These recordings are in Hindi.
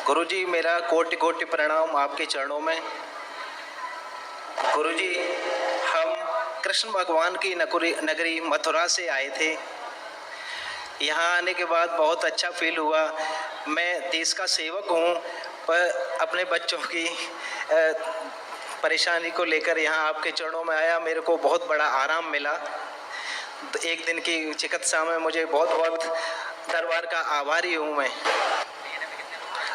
गुरुजी मेरा कोटि कोटि प्रणाम आपके चरणों में। गुरुजी हम कृष्ण भगवान की नगरी मथुरा से आए थे। यहाँ आने के बाद बहुत अच्छा फील हुआ। मैं देश का सेवक हूँ, पर अपने बच्चों की परेशानी को लेकर यहाँ आपके चरणों में आया। मेरे को बहुत बड़ा आराम मिला। एक दिन की चिकित्सा में मुझे बहुत बहुत दरबार का आभारी हूँ मैं।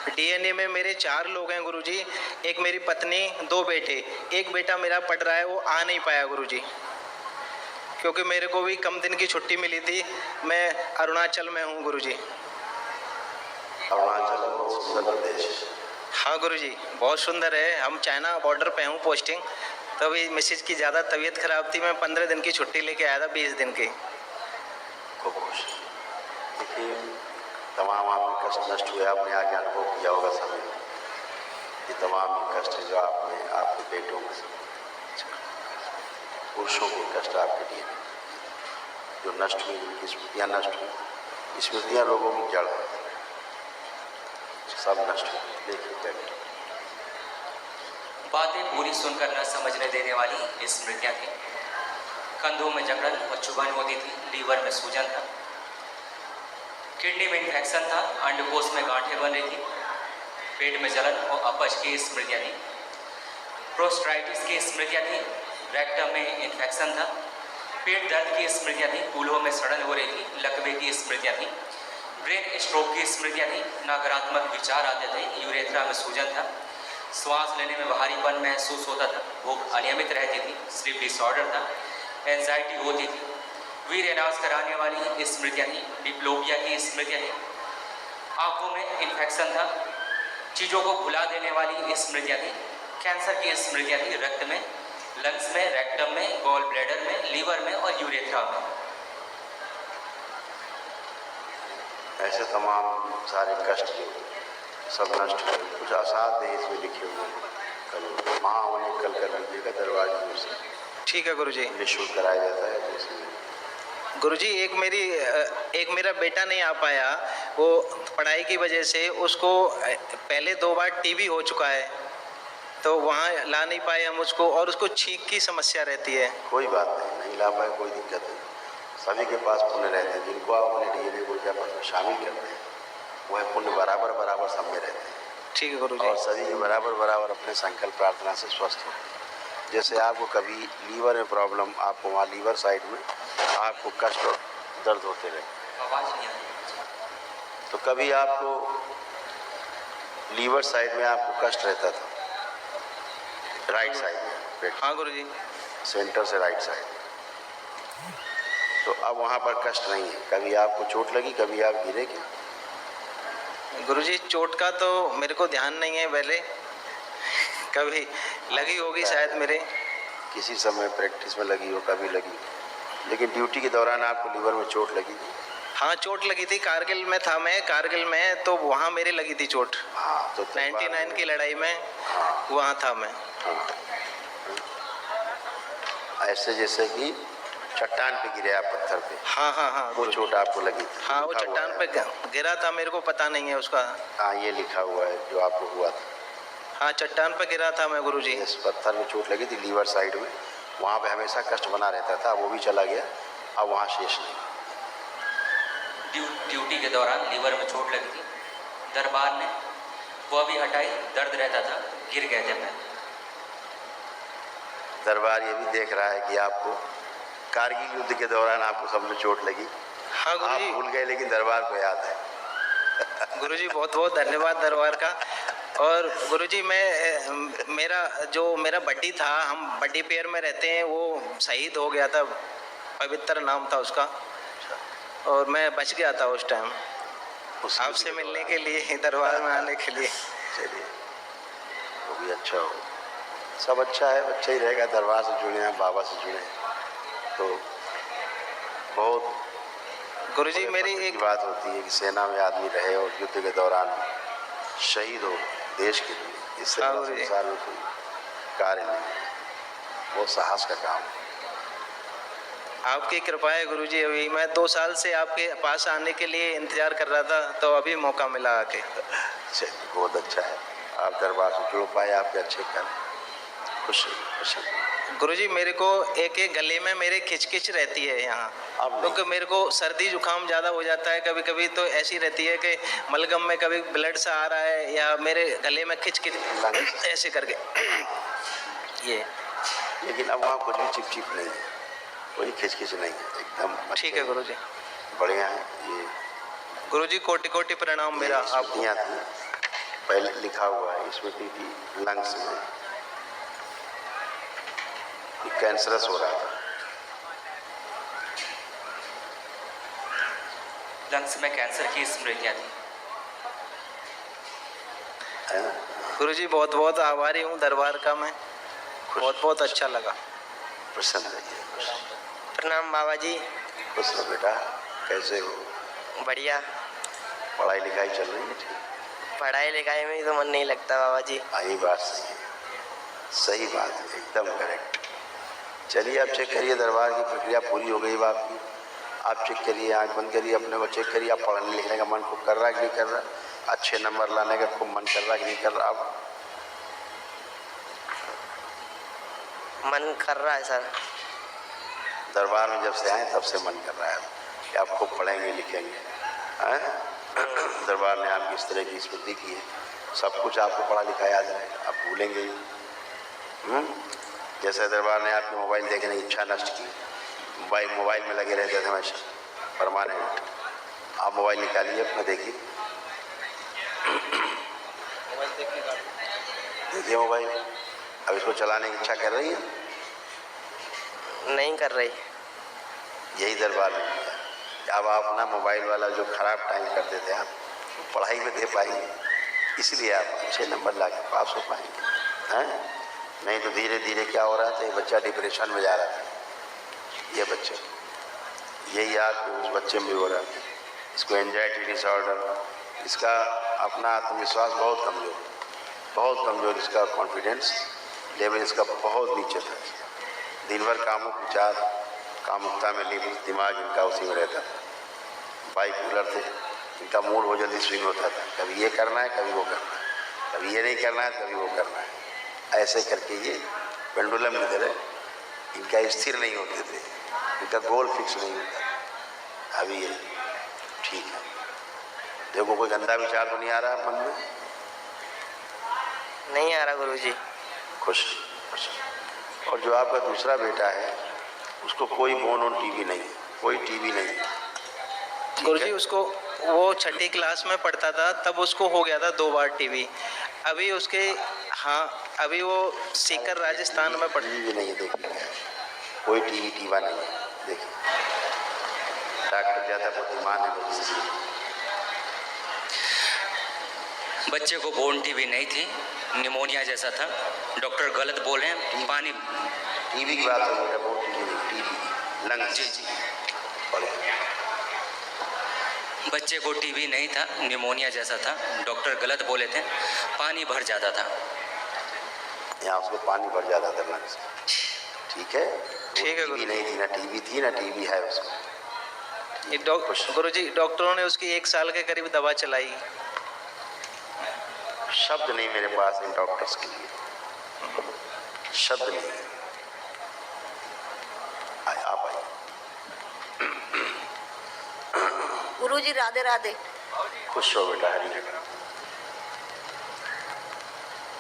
डीएनए में मेरे 4 लोग हैं गुरुजी। एक मेरी पत्नी, 2 बेटे। एक बेटा मेरा पढ़ रहा है, वो आ नहीं पाया गुरुजी, क्योंकि मेरे को भी कम दिन की छुट्टी मिली थी। मैं अरुणाचल में हूँ गुरुजी। अरुणाचल बहुत सुंदर प्रदेश। हाँ गुरुजी, बहुत सुंदर है। हम चाइना बॉर्डर पे हूँ पोस्टिंग। तभी मिसेज की ज़्यादा तबीयत खराब थी। मैं 15 दिन की छुट्टी लेके आया था, 20 दिन की। खूब खुश। देखिए, तमाम आपके कष्ट नष्ट हुए, आपने आगे अनुभव किया होगा समय। ये तमाम कष्ट जो आपने आपके बेटों में पुरुषों के कष्ट आपके लिए जो नष्ट हुई, उनकी स्मृतियाँ नष्ट हुई। स्मृतियाँ लोगों की जड़ है, सब नष्ट हुई। देखिए बातें पूरी सुनकर न समझने देने वाली स्मृतियाँ थी। कंधों में जकड़न और चुभन होती थी, लीवर में सूजन था, किडनी में इन्फेक्शन था, अंडकोश में गांठें बन रही थी, पेट में जलन और अपच की स्मृतियाँ थी, प्रोस्टाइटिस की स्मृतियाँ थी, रेक्टम में इन्फेक्शन था, पेट दर्द की स्मृतियाँ थी, कूल्हों में सड़न हो रही थी, लकवे की स्मृतियाँ थी, ब्रेन स्ट्रोक की स्मृतियाँ थी, नकारात्मक विचार आते थे, यूरेथ्रा में सूजन था, श्वास लेने में भारीपन महसूस होता था, भूख अनियमित रहती थी, स्लीप डिसऑर्डर था, एंजाइटी होती थी, वीर्य नाश कराने वाली स्मृतियाँ थी, डिप्लोपिया की स्मृतियाँ थी, आंखों में इन्फेक्शन था, चीज़ों को भुला देने वाली स्मृतियाँ थी, कैंसर की स्मृतियाँ थी, रक्त में, लंग्स में, रेक्टम में, गॉल ब्लैडर में, लीवर में और यूरेथ्रा में। ऐसे तमाम सारे कष्ट जो सब नष्ट हुए। कुछ असाध्य इसमें लिखे हुए हैं। कल महावनी कल कर लीजिएगा दरबार की ओर से। ठीक है गुरुजी। निःशुल्क कराया जाता है। तो इसमें गुरुजी एक मेरा बेटा नहीं आ पाया, वो पढ़ाई की वजह से। उसको पहले 2 बार टीबी हो चुका है, तो वहाँ ला नहीं पाए हम उसको, और उसको छींक की समस्या रहती है। कोई बात नहीं, नहीं ला पाए कोई दिक्कत नहीं। सभी के पास पुण्य रहते हैं। जिनको आप अपने डीएनए ऊर्जा पत्र में शामिल करते हैं, वह पुण्य बराबर बराबर सब में रहते हैं। ठीक है गुरुजी। और सभी के बराबर बराबर अपने संकल्प प्रार्थना से स्वस्थ हो। जैसे आपको कभी लीवर में प्रॉब्लम, आपको वहाँ लीवर साइड में आपको कष्ट और दर्द होते रहे, आवाज़ नहीं आ रही, तो कभी आपको लीवर साइड में आपको कष्ट रहता था, राइट साइड में पेट। हाँ गुरुजी। सेंटर से राइट साइड। तो अब वहाँ पर कष्ट नहीं है। कभी आपको चोट लगी, कभी आप गिरे क्या? गुरुजी चोट का तो मेरे को ध्यान नहीं है, पहले कभी लगी होगी शायद मेरे। किसी समय प्रैक्टिस में लगी हो, कभी लगी, लेकिन ड्यूटी के दौरान आपको लीवर में चोट लगी थी? हाँ चोट लगी थी, कारगिल में था मैं, कारगिल में, तो वहाँ मेरे लगी थी चोट। हाँ, तो 99 की लड़ाई में। हाँ, वहाँ था मैं। हाँ। ऐसे जैसे कि चट्टान पे गिरे आप, पत्थर पे। हाँ हाँ हाँ वो चोट आपको लगी थी? हाँ, वो चट्टान पे गिरा था, मेरे को पता नहीं है उसका। हाँ, ये लिखा हुआ है जो आपको हुआ था। हाँ चट्टान पे गिरा था मैं गुरुजी। इस पत्थर में चोट लगी थी लीवर साइड में, वहाँ पे हमेशा कष्ट बना रहता था, वो भी चला गया, अब वहाँ शेष नहीं। ड्यूटी के दौरान लीवर में चोट लगी थी, दरबार ने वो भी हटाई, दर्द रहता था, गिर गए थे मैं। दरबार ये भी देख रहा है कि आपको कारगिल युद्ध के दौरान आपको समझो चोट लगी। हाँ आप गुरुजी। भूल गए, लेकिन दरबार को याद है। गुरुजी बहुत बहुत धन्यवाद दरबार का। और गुरुजी मेरा बड्डी था, हम बड्डी पेयर में रहते हैं, वो शहीद हो गया था, पवित्र नाम था उसका, और मैं बच गया था उस टाइम आपसे मिलने के लिए, दरबार में आने के लिए। चलिए, वो भी अच्छा हो, सब अच्छा है, अच्छा ही रहेगा। दरबार से जुड़े हैं, बाबा से जुड़े हैं, तो बहुत गुरुजी मेरी एक बात होती है कि सेना में आदमी रहे और युद्ध के दौरान शहीद हो देश के लिए, इससे संसार में कोई कार्य नहीं। बहुत साहस का काम है। आपकी कृपा है गुरुजी। अभी मैं 2 साल से आपके पास आने के लिए इंतजार कर रहा था, तो अभी मौका मिला आके। चलिए, बहुत अच्छा है, आप दरबार से जुड़ पाए, आपके अच्छे कर्म। खुश रहिए। गुरुजी मेरे को एक गले में मेरे खिचखिच रहती है यहाँ, अब नहीं। क्योंकि मेरे को सर्दी जुकाम ज़्यादा हो जाता है कभी कभी, तो ऐसी रहती है कि मलगम में कभी ब्लड सा आ रहा है या मेरे गले में खिचखिच ऐसे करके ये। लेकिन अब वहाँ कुछ भी चिप नहीं है, कोई खिचखिच नहीं है, एकदम ठीक है गुरुजी। बढ़िया है। ये गुरुजी कोटि कोटि प्रणाम मेरा आपको। स्मृतियाँ थी, पहले लिखा हुआ है, स्मृति थी लंग्स में, कैंसरस हो रहा था, लंग्स में कैंसर की स्मृतियाँ थी। है ना? गुरुजी बहुत बहुत आभारी हूँ दरबार का मैं, बहुत बहुत अच्छा लगा। प्रसन्न रहिए, खुश। प्रणाम बाबा जी। खुश हो बेटा, कैसे हो? बढ़िया। पढ़ाई लिखाई चल रही है? ठीक। पढ़ाई लिखाई में ही तो मन नहीं लगता बाबा जी। यही बात सही है, सही बात है, एकदम करेक्ट। चलिए आप चेक करिए, दरबार की प्रक्रिया पूरी हो गई है आपकी। आप चेक करिए, आँख बंद करिए, अपने को चेक करिए, आप पढ़ने लिखने का मन खूब कर रहा है कि नहीं कर रहा, अच्छे नंबर लाने का खूब मन कर रहा है कि नहीं कर रहा। आप मन कर रहा है सर। दरबार में जब से आए तब से मन कर रहा है कि आप खूब पढ़ेंगे लिखेंगे, हैं? दरबार ने आपकी इस तरह की स्मृति की है, सब कुछ आपको पढ़ा लिखा याद रहेगा, आप भूलेंगे ही। जैसे दरबार ने आपकी मोबाइल देखने की इच्छा नष्ट की, मोबाइल में लगे रहते थे हमेशा परमानेंट। आप मोबाइल निकालिए अपना, देखिए देखिए मोबाइल, अब इसको चलाने की इच्छा कर रही है? नहीं कर रही। यही दरबार में किया। अब आप अपना मोबाइल वाला जो खराब टाइम करते थे आप पढ़ाई में दे पाएंगे, इसलिए आप अच्छे नंबर ला के पास हो पाएंगे, हैं? नहीं तो धीरे धीरे क्या हो रहा था, ये बच्चा डिप्रेशन में जा रहा था, ये बच्चे, यही आप उस बच्चे में हो रहा था, इसको एंजाइटी डिसऑर्डर, इसका अपना आत्मविश्वास बहुत कमज़ोर, इसका कॉन्फिडेंस लेवल इसका बहुत नीचे था। दिन भर कामुक विचार, कामुकता में दिमाग इनका उसी में रहता था। बाइपोलर थे, इनका मूड बहुत जल्दी स्विंग होता था, कभी ये करना है कभी वो करना है, कभी ये नहीं करना है कभी वो करना है, ऐसे करके ये पेंडुलम की तरह इनका स्थिर नहीं होते थे, इनका गोल फिक्स नहीं होता। अभी ये ठीक है। देखो कोई गंदा विचार तो नहीं आ रहा मन में? नहीं आ रहा गुरुजी। खुश। और जो आपका दूसरा बेटा है उसको कोई बोन ऑन टीवी नहीं, कोई टीवी नहीं। गुरुजी उसको, वो 6ठी क्लास में पढ़ता था तब उसको हो गया था 2 बार टीवी। अभी उसके, हाँ अभी वो सीकर राजस्थान में पढ़। टीवी नहीं है, देखिए कोई टीवा नहीं है। देखिए डॉक्टर ज़्यादा बुद्धिमान है मुझसे। बच्चे को बोन टीबी नहीं थी, निमोनिया जैसा था, डॉक्टर गलत बोल रहे हैं। पानी टीवी की बात है, वो टीवी लंग्स। जी बच्चे को टीबी नहीं था, निमोनिया जैसा था, डॉक्टर गलत बोले थे, पानी भर जाता था। यहाँ उसको पानी भर जाता था लंग्स। ठीक है, ठीक है टीवी नहीं थी, ना टीवी थी ना टीवी है उसको। ये गुरुजी डॉक्टरों ने उसकी 1 साल के करीब दवा चलाई। शब्द नहीं मेरे पास इन डॉक्टर्स के लिए, शब्द नहीं। आप आइए। गुरुजी राधे राधे। खुश हो बेटा, हरी।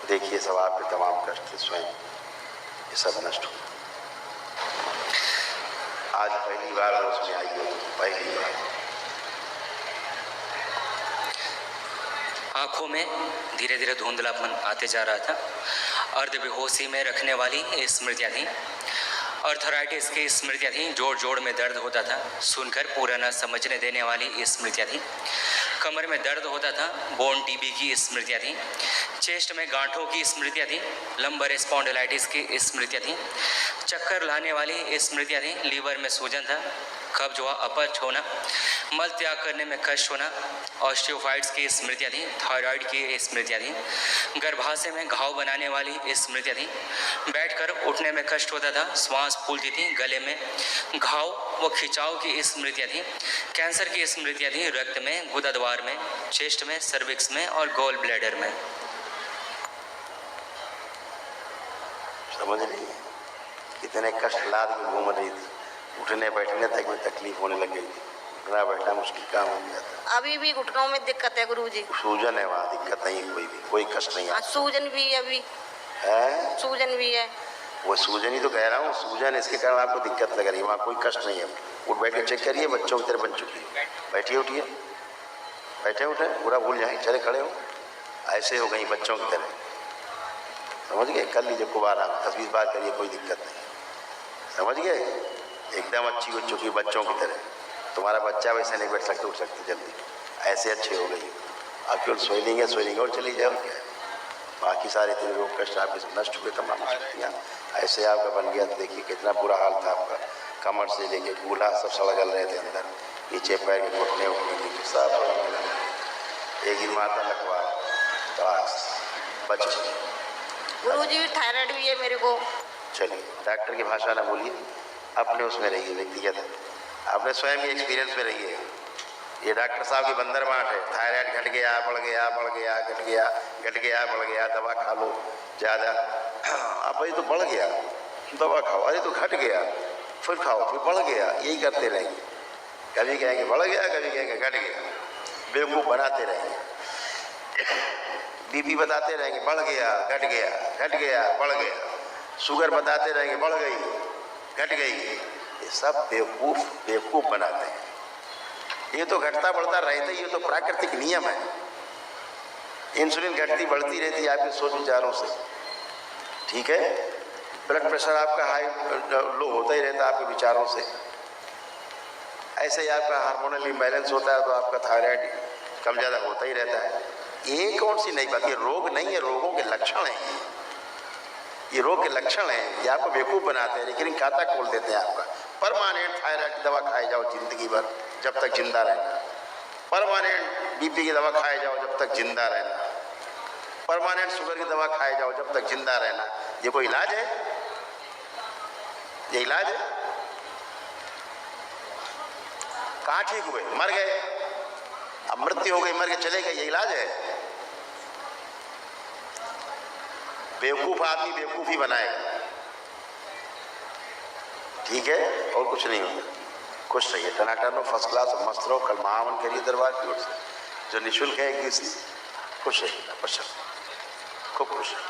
देखिए सब आपके तमाम कष्ट स्वयं ये सब नष्ट हो। आज पहली बार उसमें आई हो, पहली बार। आंखों में धीरे धीरे धुंधलापन आते जा रहा था। अर्ध बेहोशी में रखने वाली स्मृतियाँ थी। अर्थराइटिस की स्मृतियाँ थी, जोड़ जोड़ में दर्द होता था, सुनकर पूरा न समझने देने वाली स्मृतियाँ थी। कमर में दर्द होता था, बोन टीबी की स्मृतियाँ थी। चेस्ट में गांठों की स्मृतियाँ थी, लंबर स्पॉन्डिलाइटिस की स्मृतियाँ थी। चक्कर लाने वाली स्मृतियाँ थी, लीवर में सूजन था, कब्ज व अपच होना, मल त्याग करने में कष्ट होना, ऑस्टियोफाइट्स की स्मृतियाँ थीं, थायराइड की स्मृतियाँ थीं, गर्भाशय में घाव बनाने वाली स्मृतियाँ थीं, बैठकर उठने में कष्ट होता था, श्वास फूलती थी, गले में घाव व खिंचाव की स्मृतियाँ थीं, कैंसर की स्मृतियाँ थीं, रक्त में, गुदाद्वार में, चेस्ट में, सर्विक्स में और गॉल ब्लैडर में। समझ नहीं, कितने कष्ट लाद में घूम रही थी, उठने बैठने तक में तकलीफ होने लग गई थी, उठना बैठना मुश्किल काम हो गया था। अभी भी घुटनों में दिक्कत है गुरुजी। सूजन है, वहाँ दिक्कत नहीं है, कोई कष्ट नहीं है। सूजन भी है अभी, है सूजन भी है। वो सूजन ही तो कह रहा हूँ, सूजन इसके कारण आपको दिक्कत लग रही है, वहाँ कोई कष्ट नहीं है। उठ बैठ के चेक करिए, बच्चों की तरह बन चुकी है। बैठिए उठिए, बैठे उठे पूरा भूल जाए, चले खड़े हो, ऐसे हो गई बच्चों की तरह। समझ गए? कर लीजिए खूब आराम, 10-20 बार करिए, कोई दिक्कत नहीं। समझ गए? एकदम अच्छी हो चुकी बच्चों की तरह। तुम्हारा बच्चा वैसे नहीं बैठ सकते, उठ सकते जल्दी, ऐसे अच्छे हो गई। आप केवल स्वेलिंग है, स्वेलिंग और चली जाए, क्या है? बाकी सारे इतने रोग कष्ट आपके सब नष्ट हुए, तमाम शक्तियाँ ऐसे आपका बन गया। तो देखिए कितना बुरा हाल था आपका, कमर से लेके कूल्हा सब सड़गल रहे थे अंदर, नीचे पैर के घुटने उठने सब एक ही माता लखवा बच। गुरुजी थायराइड भी है मेरे को। चलिए डॉक्टर की भाषा ना बोलिए, अपने उसमें रहिए, व्यक्तिगत अपने स्वयं के एक्सपीरियंस में रहिए। ये डॉक्टर साहब की बंदरबाट है, थायराइड घट गया, बढ़ गया, बढ़ गया, घट गया, घट गया, बढ़ गया, दवा खा लो ज़्यादा, अब ये तो बढ़ गया, दवा खाओ, अरे तो घट गया, फिर खाओ, फिर बढ़ गया, यही करते रहेंगे। कभी कहेंगे बढ़ गया, कभी कहेंगे घट गया, बेवकूफ़ बनाते रहेंगे। बीपी बताते रहेंगे बढ़ गया, घट गया, घट गया, बढ़ गया, शुगर बताते रहेंगे बढ़ गई, घट गई। ये सब बेवकूफ़ बनाते हैं। ये तो घटता बढ़ता रहता है, ये तो प्राकृतिक नियम है। इंसुलिन घटती बढ़ती रहती है आपके सोच विचारों से, ठीक है? ब्लड प्रेशर आपका हाई लो होता ही रहता है आपके विचारों से। ऐसे ही आपका हार्मोनल इम्बैलेंस होता है तो आपका थायराइड कम ज़्यादा होता ही रहता है। ये कौन सी नई बात, ये रोग नहीं है, रोगों के लक्षण हैं। ये रोग के लक्षण हैं, ये आपको बेवकूफ़ बनाते हैं, लेकिन खाता खोल देते हैं आपका। परमानेंट थायराइड की दवा खाए जाओ जिंदगी भर, जब तक जिंदा रहना। परमानेंट बीपी की दवा खाए जाओ जब तक जिंदा रहना। परमानेंट शुगर की दवा खाए जाओ जब तक जिंदा रहना। ये कोई इलाज है? ये इलाज है? कहाँ ठीक हुए? मर गए, अब मृत्यु हो गई, मर के चले गए, ये इलाज है? बेवकूफ़ आदमी बेवकूफ़ ही बनाएगा, ठीक है? और कुछ नहीं होगा। खुश रहिए, टनाटन हो, फर्स्ट क्लास हो, मस्त रहो। कल महावन करिए दरबार की ओर से, जो निःशुल्क है, खुश रहिए, खूब खुश रहिए।